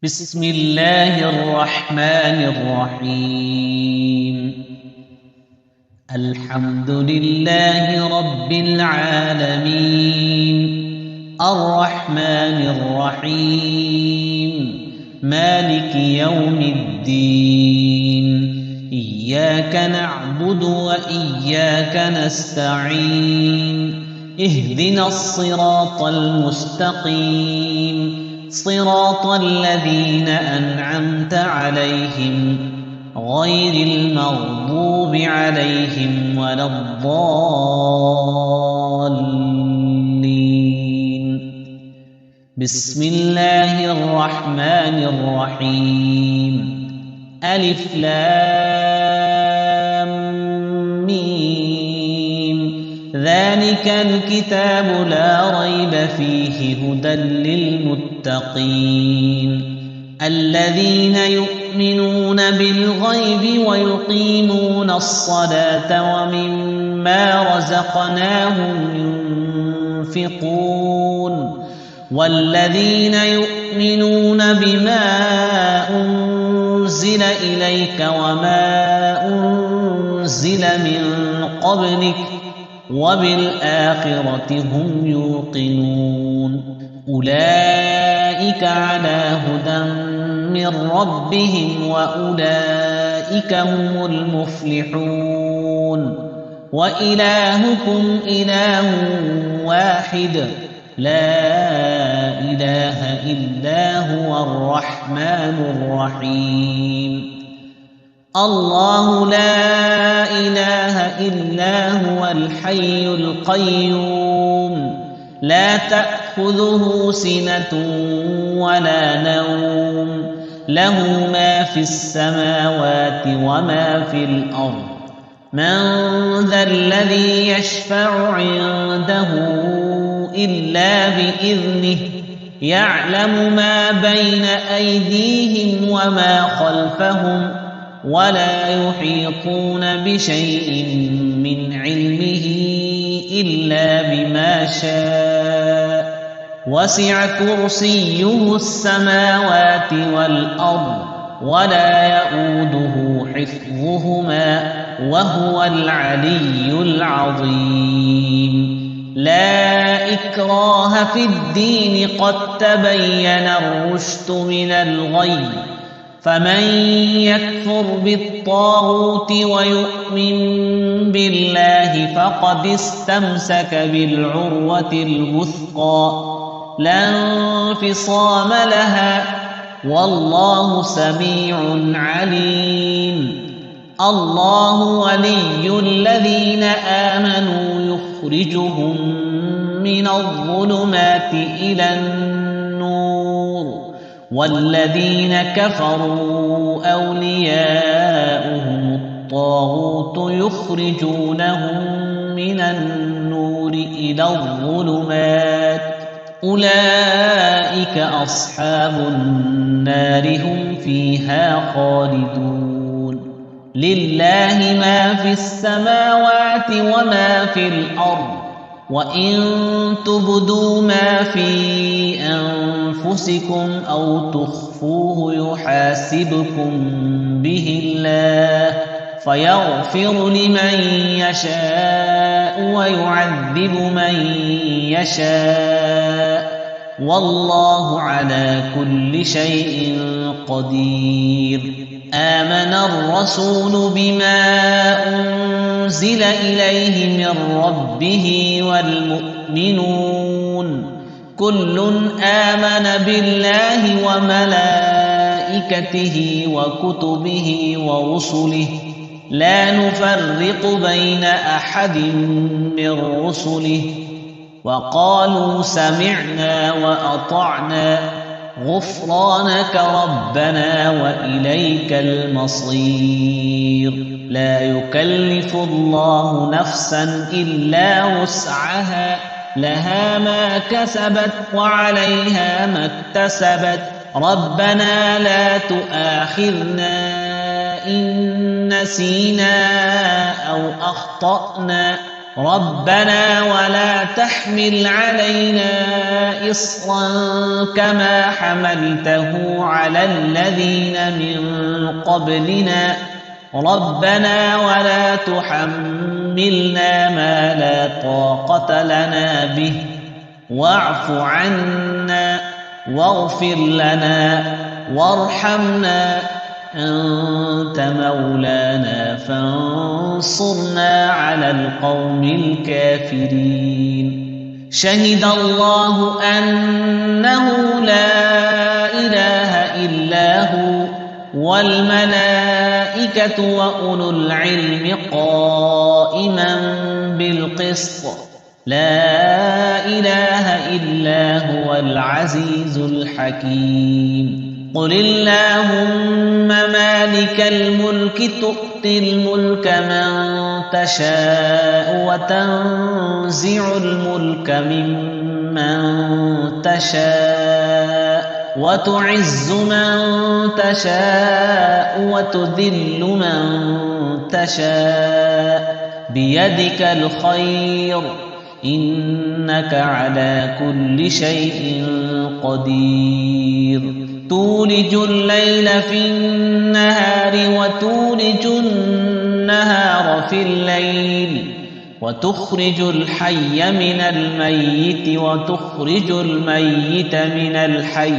بسم الله الرحمن الرحيم. الحمد لله رب العالمين، الرحمن الرحيم، مالك يوم الدين. إياك نعبد وإياك نستعين، اهدنا الصراط المستقيم، صراط الذين أنعمت عليهم غير المغضوب عليهم ولا الضالين. بسم الله الرحمن الرحيم. ألف لام ميم، ذلك الكتاب لا ريب فيه هدى للمتقين الذين يؤمنون بالغيب ويقيمون الصلاة ومما رزقناهم ينفقون والذين يؤمنون بما أنزل إليك وما أنزل من قبلك وبالآخرة هم يوقنون. أولئك على هدى من ربهم وأولئك هم المفلحون. وإلهكم إله واحد لا إله إلا هو الرحمن الرحيم. الله لا إله إلا هو الحي القيوم، لا تأخذه سنة ولا نوم، له ما في السماوات وما في الأرض. من ذا الذي يشفع عنده إلا بإذنه، يعلم ما بين أيديهم وما خلفهم ولا يحيطون بشيء من علمه إلا بما شاء. وسع كرسيه السماوات والأرض ولا يؤوده حفظهما وهو العلي العظيم. لا إكراه في الدين، قد تبين الرشد من الغي، فمن يكفر بالطاغوت ويؤمن بالله فقد استمسك بالعروة الوثقى لا انفصام لها، والله سميع عليم. الله ولي الذين آمنوا يخرجهم من الظلمات إلى النور، والذين كفروا أولياؤهم الطاغوت يخرجونهم من النور إلى الظلمات، أولئك أصحاب النار هم فيها خالدون. لله ما في السماوات وما في الأرض، وإن تبدوا ما في أنفسكم أو تخفوه يحاسبكم به الله، فيغفر لمن يشاء ويعذب من يشاء، والله على كل شيء قدير. آمن الرسول بما أنزل إليه من ربه والمؤمنون كل آمن بالله وملائكته وكتبه ورسله لا نفرق بين أحد من رسله، وقالوا سمعنا وأطعنا غفرانك ربنا وإليك المصير. لا يكلف الله نفسا إلا وسعها، لها ما كسبت وعليها ما اكتسبت. ربنا لا تؤاخذنا إن نسينا أو أخطأنا، ربنا ولا تحمل علينا إصرا كما حملته على الذين من قبلنا ربنا ولا تحملنا ما لا طاقة لنا به واعف عنا واغفر لنا وارحمنا أنت مولانا فانصرنا على القوم الكافرين شهد الله أنه لا إله إلا هو والملائكة وأولو العلم قائما بالقسط لا إله إلا هو العزيز الحكيم قل اللهم مالك الملك تؤتي الملك من تشاء وتنزع الملك ممن تشاء وتعز من تشاء وتذل من تشاء بيدك الخير إنك على كل شيء قدير تولج الليل في النهار وتولج النهار في الليل وتخرج الحي من الميت وتخرج الميت من الحي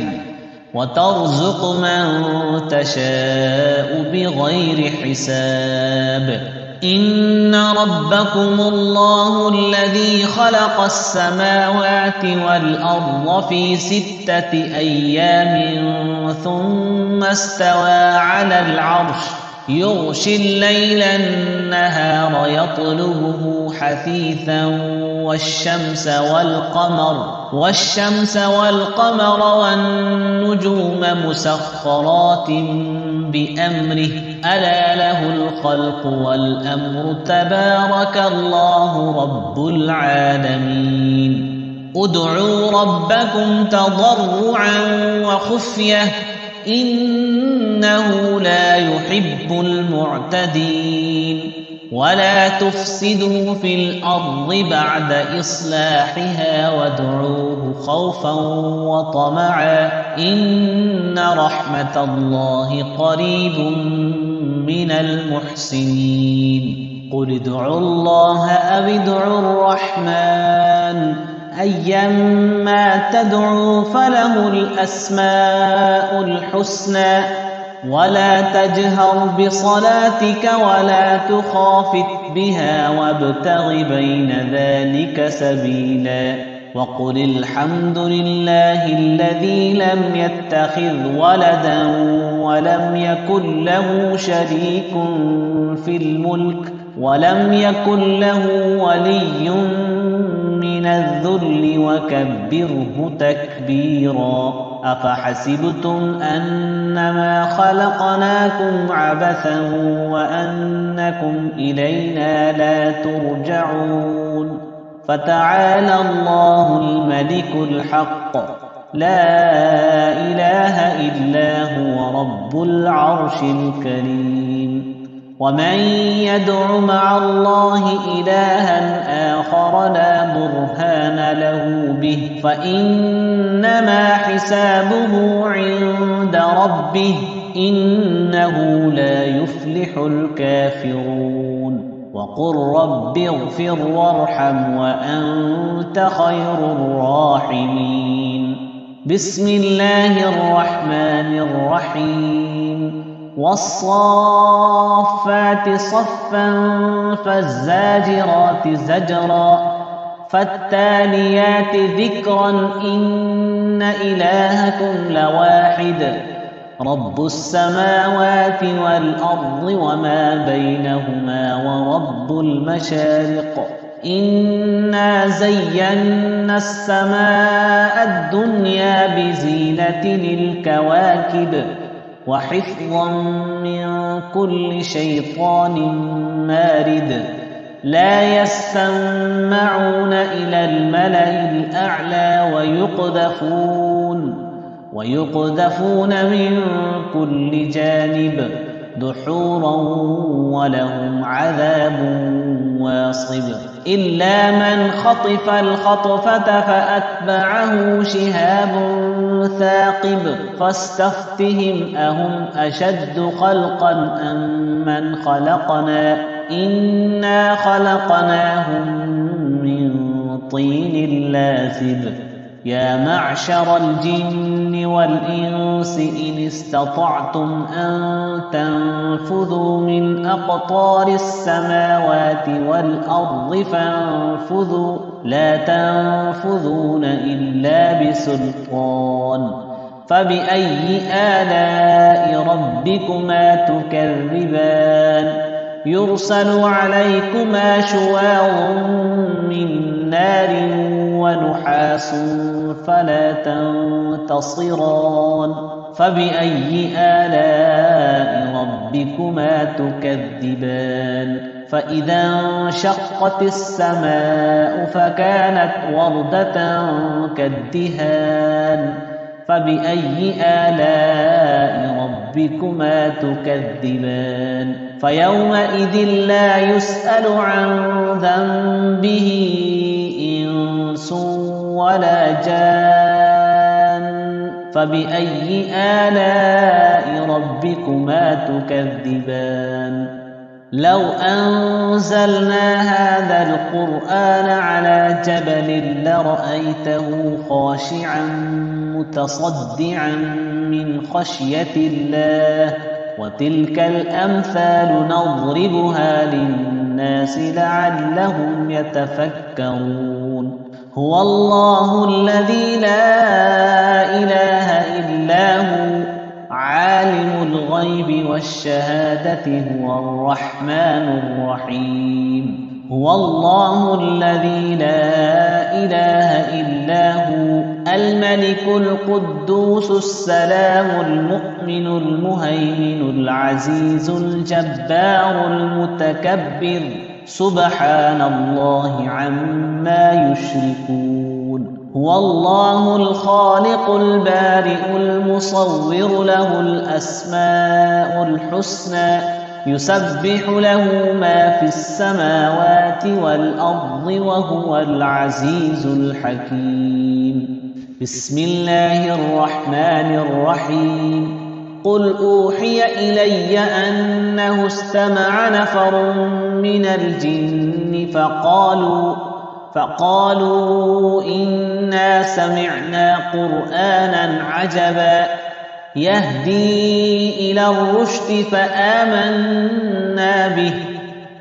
وترزق من تشاء بغير حساب إن ربكم الله الذي خلق السماوات والأرض في 6 أيام ثم استوى على العرش يغشي الليل النهار يطلبه حثيثا والشمس والقمر والنجوم مسخرات بأمره ألا له الخلق والأمر تبارك الله رب العالمين ادعوا ربكم تضرعا وخفية إنه لا يحب المعتدين ولا تفسدوا في الأرض بعد إصلاحها وادعوه خوفا وطمعا إن رحمة الله قريب من المحسنين قل ادعوا الله أو ادعوا الرحمن أيما تدعوا فله الأسماء الحسنى ولا تجهر بصلاتك ولا تخافت بها وابتغ بين ذلك سبيلا وقل الحمد لله الذي لم يتخذ ولدا ولم يكن له شريك في الملك ولم يكن له ولي من الذل وكبره تكبيرا أفحسبتم أنما خلقناكم عبثا وأنكم إلينا لا ترجعون فتعالى الله الملك الحق لا إله إلا هو رب العرش الكريم ومن يدع مع الله إلها آخر لا برهان له به فإنما حسابه عند ربه إنه لا يفلح الكافرون وقل رب اغفر وارحم وأنت خير الراحمين بسم الله الرحمن الرحيم والصافات صفا فالزاجرات زجرا فالتاليات ذكرا إن إلهكم لواحد رب السماوات والأرض وما بينهما ورب المشارق إنا زينا السماء الدنيا بزينة للكواكب وحفظا من كل شيطان مارد لا يسمعون إلى الملأ الأعلى ويقذفون من كل جانب دحورا ولهم عذاب واصب إلا من خطف الخطفة فأتبعه شهاب ثاقب فاستفتهم أهم أشد خلقا أم من خلقنا إنا خلقناهم من طين لازب يا معشر الجن والإنس إن استطعتم أن تنفذوا من أقطار السماوات والأرض فانفذوا لا تنفذون إلا بسلطان فبأي آلاء ربكما تكذبان يرسل عليكما شواظ من نار ونحاس فلا تنتصران فبأي آلاء ربكما تكذبان فإذا انشقت السماء فكانت وردة كالدهان فبأي آلاء ربكما تكذبان فيومئذ فلا يسأل عن ذنبه إنس ولا جان فبأي آلاء ربكما تكذبان لو أنزلنا هذا القرآن على جبل لرأيته خاشعا متصدعا من خشية الله وتلك الأمثال نضربها للناس لعلهم يتفكرون هو الله الذي لا إله إلا هو عالم الغيب والشهادة هو الرحمن الرحيم هو الله الذي لا إله إلا هو الملك القدوس السلام المؤمن المهيمن العزيز الجبار المتكبر سبحان الله عما يشركون هو الله الخالق البارئ المصور له الأسماء الحسنى يسبح له ما في السماوات والأرض وهو العزيز الحكيم بسم الله الرحمن الرحيم قل أوحي إلي أنه استمع نفر من الجن فقالوا إنا سمعنا قرآنا عجبا يهدي إلى الرشد فآمنا به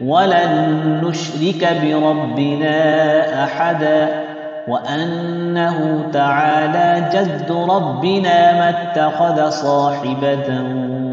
ولن نشرك بربنا أحدا وأنه تعالى جد ربنا ما اتخذ صاحبة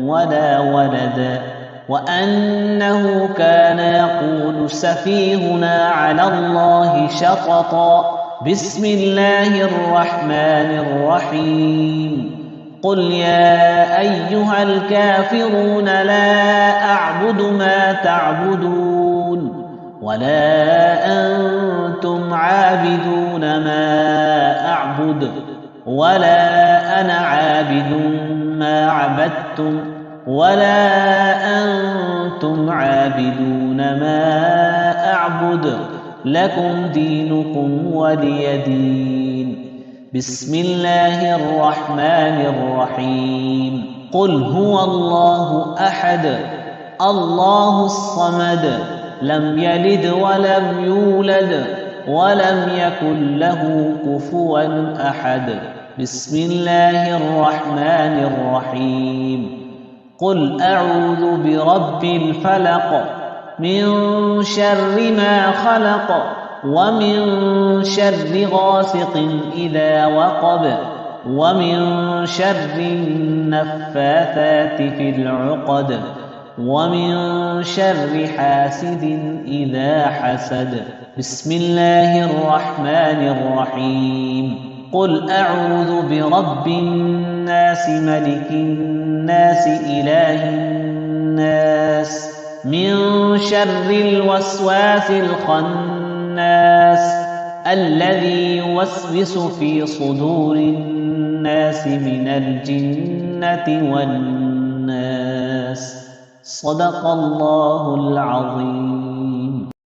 ولا ولدا وأنه كان يقول سفيهنا على الله شططا بسم الله الرحمن الرحيم قل يا أيها الكافرون لا أعبد ما تعبدون ولا أنتم عابدون ما أعبد ولا أنا عابد ما عبدتم ولا أنتم عابدون ما أعبد لكم دينكم ولي دين بسم الله الرحمن الرحيم قل هو الله أحد الله الصمد لم يلد ولم يولد ولم يكن له كفوا أحد بسم الله الرحمن الرحيم قل أعوذ برب الفلق من شر ما خلق ومن شر غاسق إذا وقب ومن شر النفاثات في العقد ومن شر حاسد إذا حسد بسم الله الرحمن الرحيم قل أعوذ برب الناس ملك الناس إله الناس من شر الوسواس الخناس الذي يوسوس في صدور الناس من الجنة والناس صدق الله العظيم.